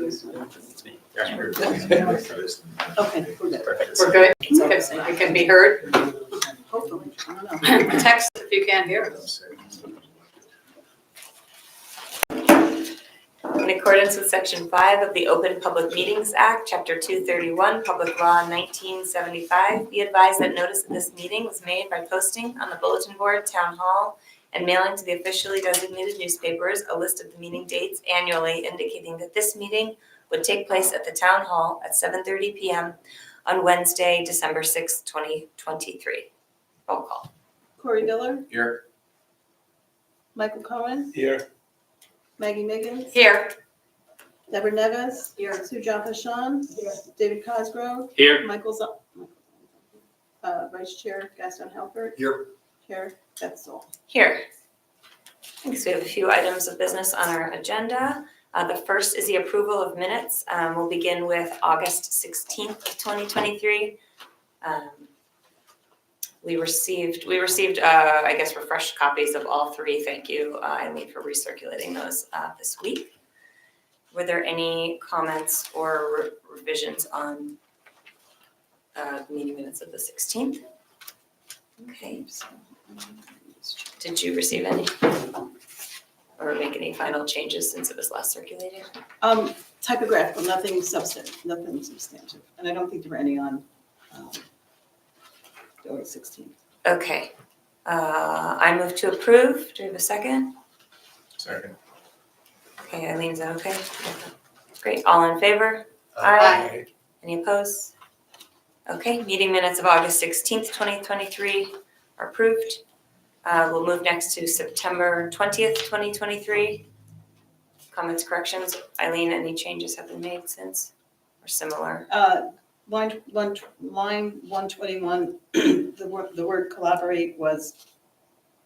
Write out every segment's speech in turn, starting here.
It's me. Okay, we're good. Perfect. We're good? Okay. It can be heard? Hopefully, I don't know. Text if you can't hear us. In accordance with Section 5 of the Open Public Meetings Act, Chapter 231, Public Law 1975, be advised that notice of this meeting was made by posting on the bulletin board, town hall, and mailing to the officially designated newspapers a list of the meeting dates annually indicating that this meeting would take place at the town hall at 7:30 p.m. on Wednesday, December 6, 2023. Roll call. Corey Diller, Here. Michael Cohen, Here. Maggie Miggins, Here. Deborah Neves, Sujata Shan, David Cosgrove, Here. Vice Chair Gaston Halbert, Here. Chair Betzel. Here. Okay, so we have a few items of business on our agenda. The first is the approval of minutes. We'll begin with August 16th of 2023. We received, I guess, refreshed copies of all three. Thank you, Eileen, for recirculating those this week. Were there any comments or revisions on the meeting minutes of the 16th? Okay. Did you receive any? Or make any final changes since it was last circulated? Typographical, nothing substantive. And I don't think there were any on August 16th. Okay. I move to approve. Do we have a second? Second. Okay, Eileen, is that okay? Great. All in favor? Aye. Any opposed? Okay, meeting minutes of August 16th, 2023 are approved. We'll move next to September 20th, 2023. Comments, corrections? Eileen, any changes have been made since or similar? Line 121, the word collaborate was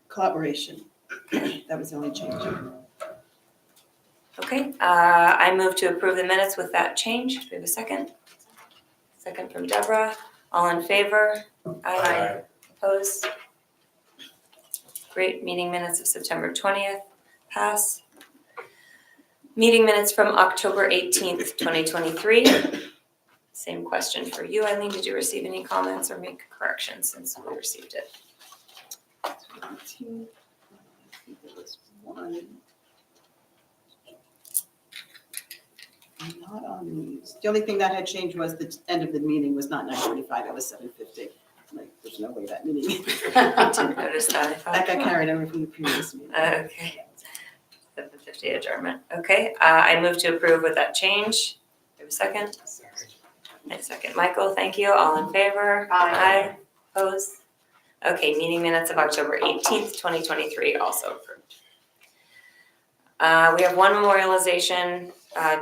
collaboration. That was the only change. Okay, I move to approve the minutes with that change. Do we have a second? Second from Deborah. All in favor? Aye. Opposed? Great. Meeting minutes of September 20th pass. Meeting minutes from October 18th, 2023. Same question for you, Eileen. Did you receive any comments or make corrections since we received it? I think there was one. Not on these. The only thing that had changed was the end of the meeting was not 9:45, it was 7:50. Like, there's no way that meeting. I didn't notice that. I thought, That got carried over from the previous meeting. okay. 7:50 adjournment. Okay, I move to approve with that change. Do we have a second? A second. Michael, thank you. All in favor? Aye. Opposed? Okay, meeting minutes of October 18th, 2023 also approved. We have one memorialization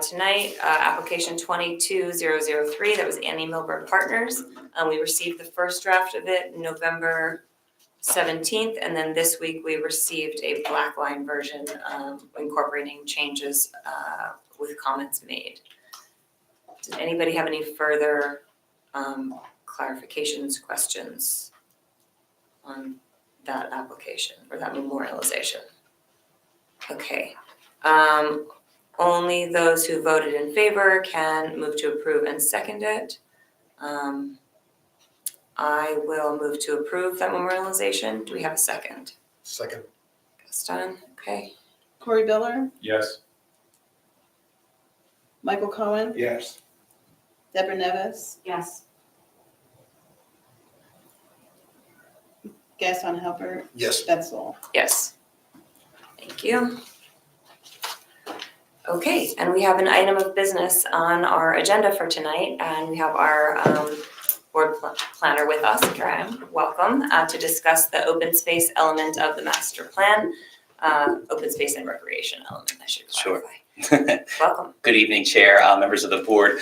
tonight, application 22003. That was Annie Milburn Partners. We received the first draft of it November 17th, and then this week we received a black line version incorporating changes with comments made. Did anybody have any further clarifications, questions on that application or that memorialization? Okay. Only those who voted in favor can move to approve and second it. I will move to approve that memorialization. Do we have a second? Second. Gaston, okay. Corey Diller, Yes. Michael Cohen, Yes. Deborah Neves, Yes. Gaston Halbert, Yes. Betzel. Yes. Thank you. Okay, and we have an item of business on our agenda for tonight, and we have our board planner with us, Graham. Welcome to discuss the open space element of the master plan, open space and recreation element, I should clarify. Sure. Welcome. Good evening, Chair, members of the board.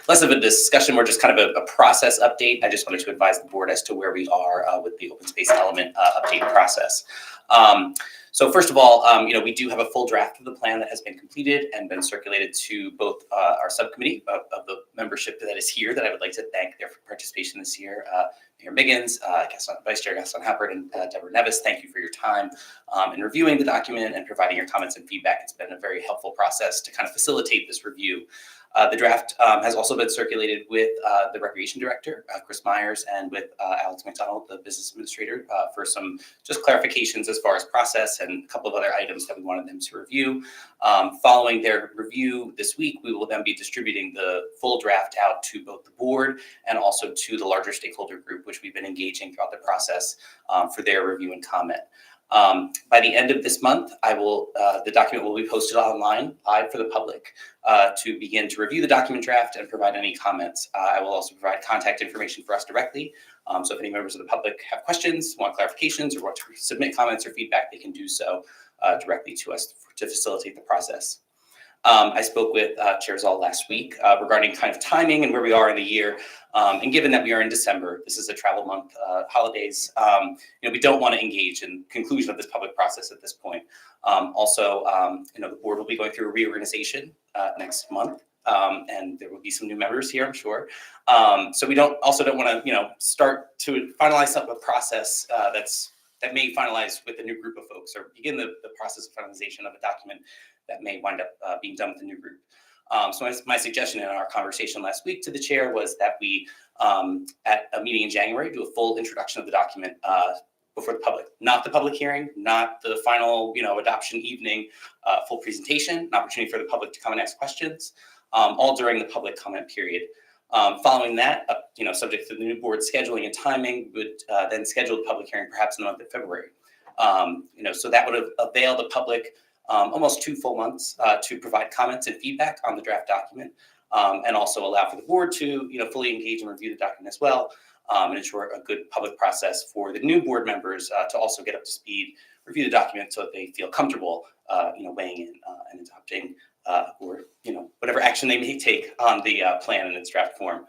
Less of a discussion, more just kind of a process update. I just wanted to advise the board as to where we are with the open space element update process. So first of all, we do have a full draft of the plan that has been completed and been circulated to both our subcommittee of the membership that is here that I would like to thank their participation this year, Mayor Miggins, Vice Chair Gaston Halpert, and Deborah Nevis, thank you for your time in reviewing the document and providing your comments and feedback. It's been a very helpful process to kind of facilitate this review. The draft has also been circulated with the Recreation Director, Chris Myers, and with Alex McDonald, the Business Administrator, for some just clarifications as far as process and a couple of other items that we wanted them to review. Following their review this week, we will then be distributing the full draft out to both the board and also to the larger stakeholder group, which we've been engaging throughout the process for their review and comment. By the end of this month, the document will be posted online live for the public to begin to review the document draft and provide any comments. I will also provide contact information for us directly. So if any members of the public have questions, want clarifications, or want to submit comments or feedback, they can do so directly to us to facilitate the process. I spoke with Chair Zoll last week regarding kind of timing and where we are in the year. And given that we are in December, this is a travel month, holidays, we don't want to engage in conclusion of this public process at this point. Also, the board will be going through a reorganization next month. And there will be some new members here, I'm sure. So we don't want to, start to finalize a process that may finalize with a new group of folks or begin the process of finalization of a document that may wind up being done with a new group. So my suggestion in our conversation last week to the chair was that we, at a meeting in January, do a full introduction of the document before the public, not the public hearing, not the final, adoption evening, full presentation, an opportunity for the public to come and ask questions, all during the public comment period. Following that, subject to the new board scheduling and timing, we would then schedule the public hearing perhaps in the month of February. So that would avail the public almost 2 full months to provide comments and feedback on the draft document, and also allow for the board to fully engage and review the document as well, and ensure a good public process for the new board members to also get up to speed, review the document so that they feel comfortable weighing in and adopting or whatever action they may take on the plan in its draft form.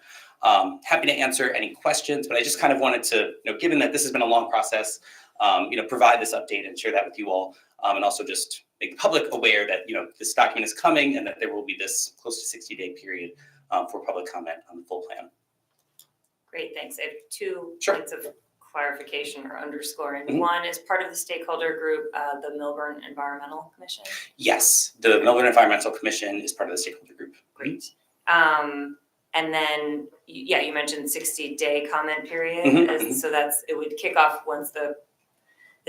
Happy to answer any questions, but I just kind of wanted to, given that this has been a long process, provide this update and share that with you all, and also just make the public aware that this document is coming and that there will be this close to 60-day period for public comment on the full plan. Great, thanks. I have 2 Sure. points of clarification or underscoring. Mhm. One is part of the stakeholder group, the Milburn Environmental Commission. Yes, the Milburn Environmental Commission is part of the stakeholder group. Great. And then, you mentioned 60-day comment period. Mhm, So it would kick off once the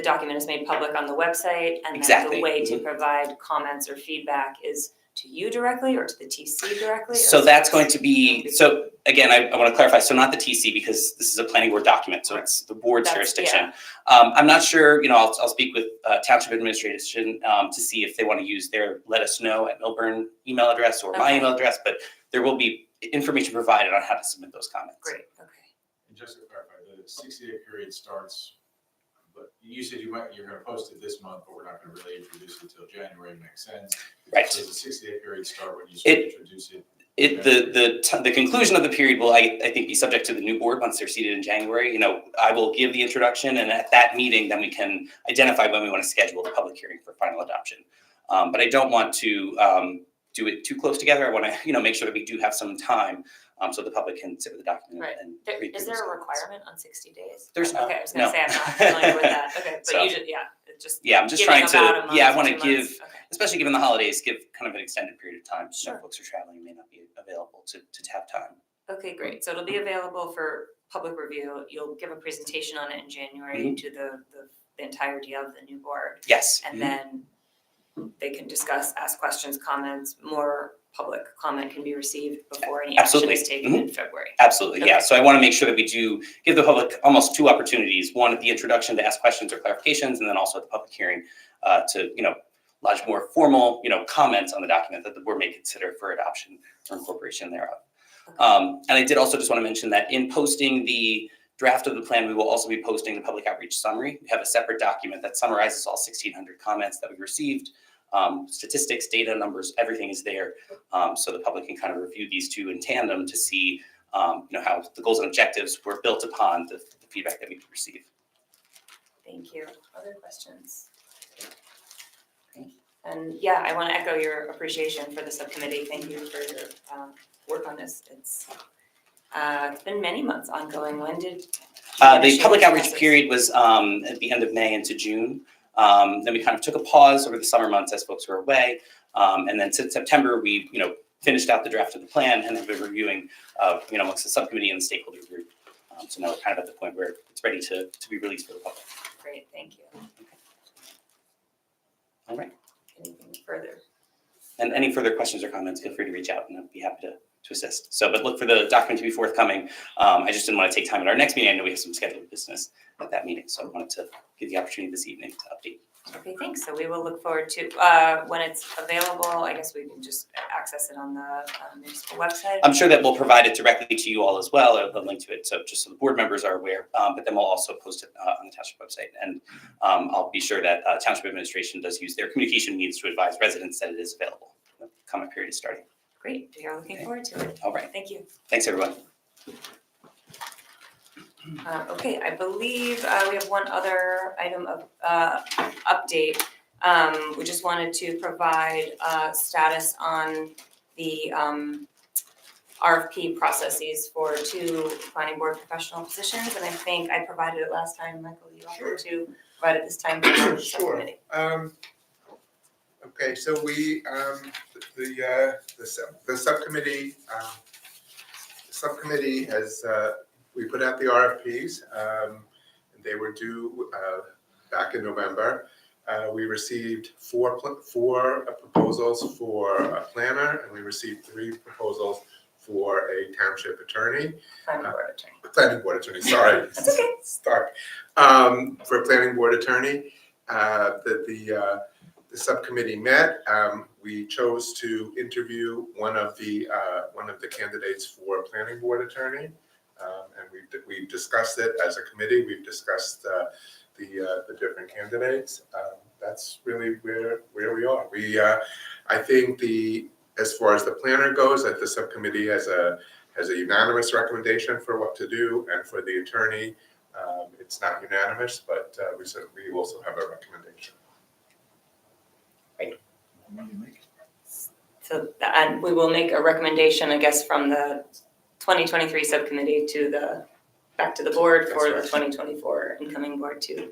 document is made public on the website. And then Exactly. the way to provide comments or feedback is to you directly or to the TC directly? So that's going to be, so again, I want to clarify, so not the TC because this is a planning board document, so it's the board's That's- jurisdiction. I'm not sure, I'll speak with Township Administration to see if they want to use their let us know at Milburn email address or my Okay. email address, but there will be information provided on how to submit those comments. Great, okay. And just to clarify, the 60-day period starts, but you said you're going to post it this month, but we're not going to really introduce it until January, makes sense. Right. So does the 60-day period start when you sort of introduce it? The conclusion of the period will, I think, be subject to the new board once they're seated in January. I will give the introduction, and at that meeting, then we can identify when we want to schedule the public hearing for final adoption. But I don't want to do it too close together. I want to, make sure that we do have some time so the public can sit with the document. Right. And read Is through there those a comments. requirement on 60 days? There's not. Okay, I was gonna No. say I'm not familiar with that. Okay, but So- usually, it's just Yeah, I'm just giving trying to, about a month I want to 2 give, months. Okay. especially given the holidays, give kind of an extended period of time. Sure. Folks are traveling, may not be available to have time. Okay, great. So it'll be available for public review. You'll give a presentation on it in January to the entirety of the new board. Yes. And then they can discuss, ask questions, comments, more public comment can be received before any action Absolutely. is taken in February. Absolutely, yeah. Okay. So I want to make sure that we do give the public almost 2 opportunities. One at the introduction to ask questions or clarifications, and then also at the public hearing to, lodge more formal, comments on the document that the board may consider for adoption or incorporation thereof. And I did also just want to mention that in posting the draft of the plan, we will also be posting the public outreach summary. We have a separate document that summarizes all 1,600 comments that we received. Statistics, data, numbers, everything is there. So the public can kind of review these 2 in tandem to see, how the goals and objectives were built upon the feedback that we received. Thank you. Other questions? Great. And yeah, I want to echo your appreciation for the subcommittee. Thank you for your work on this. It's It's been many months ongoing. When did? The public outreach period was at the end of May into June. Then we kind of took a pause over the summer months as folks were away. And then since September, we finished out the draft of the plan and have been reviewing amongst the subcommittee and the stakeholder group. So now we're kind of at the point where it's ready to be released for the public. Great, thank you. All right. Anything further? And any further questions or comments, feel free to reach out and I'd be happy to assist. So, but look for the document to be forthcoming. I just didn't want to take time at our next meeting. I know we have some scheduled business at that meeting. So I wanted to give the opportunity this evening to update. Okay, thanks. So we will look forward to, when it's available, I guess we can just access it on the municipal website. I'm sure that we'll provide it directly to you all as well, or the link to it, so just so the board members are aware, but then we'll also post it on the township website. And I'll be sure that township administration does use their communication means to advise residents that it is available. The comment period is starting. Great, we are looking forward to it. All right, Thank you. thanks, everyone. Okay, I believe we have one other item of update. We just wanted to provide status on the RFP processes for 2 planning board professional positions. And I think I provided it last time. Michael, you offered to provide it this time for the Sure. subcommittee. Okay, so we, the subcommittee has, we put out the RFPs. They were due back in November. We received four proposals for a planner, and we received 3 proposals for a township attorney. Planning board attorney, sorry. That's okay. Start. For a planning board attorney, the subcommittee met. We chose to interview one of the candidates for planning board attorney, and we discussed it as a committee. We've discussed the different candidates. That's really where we are. I think as far as the planner goes, that the subcommittee has a unanimous recommendation for what to do, and for the attorney, it's not unanimous, but we also have a recommendation. So, and we will make a recommendation, I guess, from the 2023 subcommittee back to the board for the That's right. 2024 incoming board to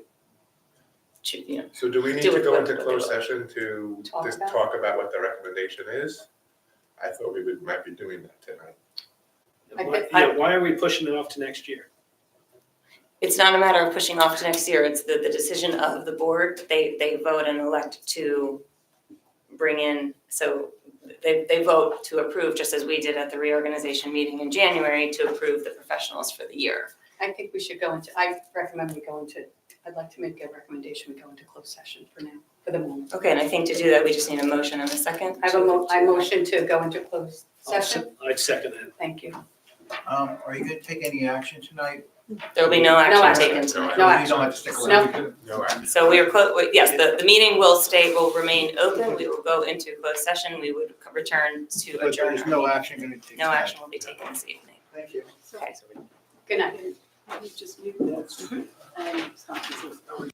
So do we need Do to with go what into they closed will. session to Talk just about it? talk about what the recommendation is? I thought we might be doing that tonight. Why are we pushing it off to next year? It's not a matter of pushing off to next year, it's the decision of the board. They vote and elect to bring in, so they vote to approve, just as we did at the reorganization meeting in January, to approve the professionals for the year. I think we should go into, I recommend we go into, I'd like to make a recommendation, we go into closed session for now, for the moment. Okay, and I think to do that, we just need a motion and a second. I motion to go into closed session. I'd second that. Thank you. Are you gonna take any action tonight? There will be no action action. taken tonight. No You action. don't have to stick No. around. No action. So we are, yes, the meeting will remain open. We will go into closed session. We would return to But adjourn. there's no action gonna take. No tonight. action will be taken this evening. Thank you. Okay. Good night. You just mute that and stop this.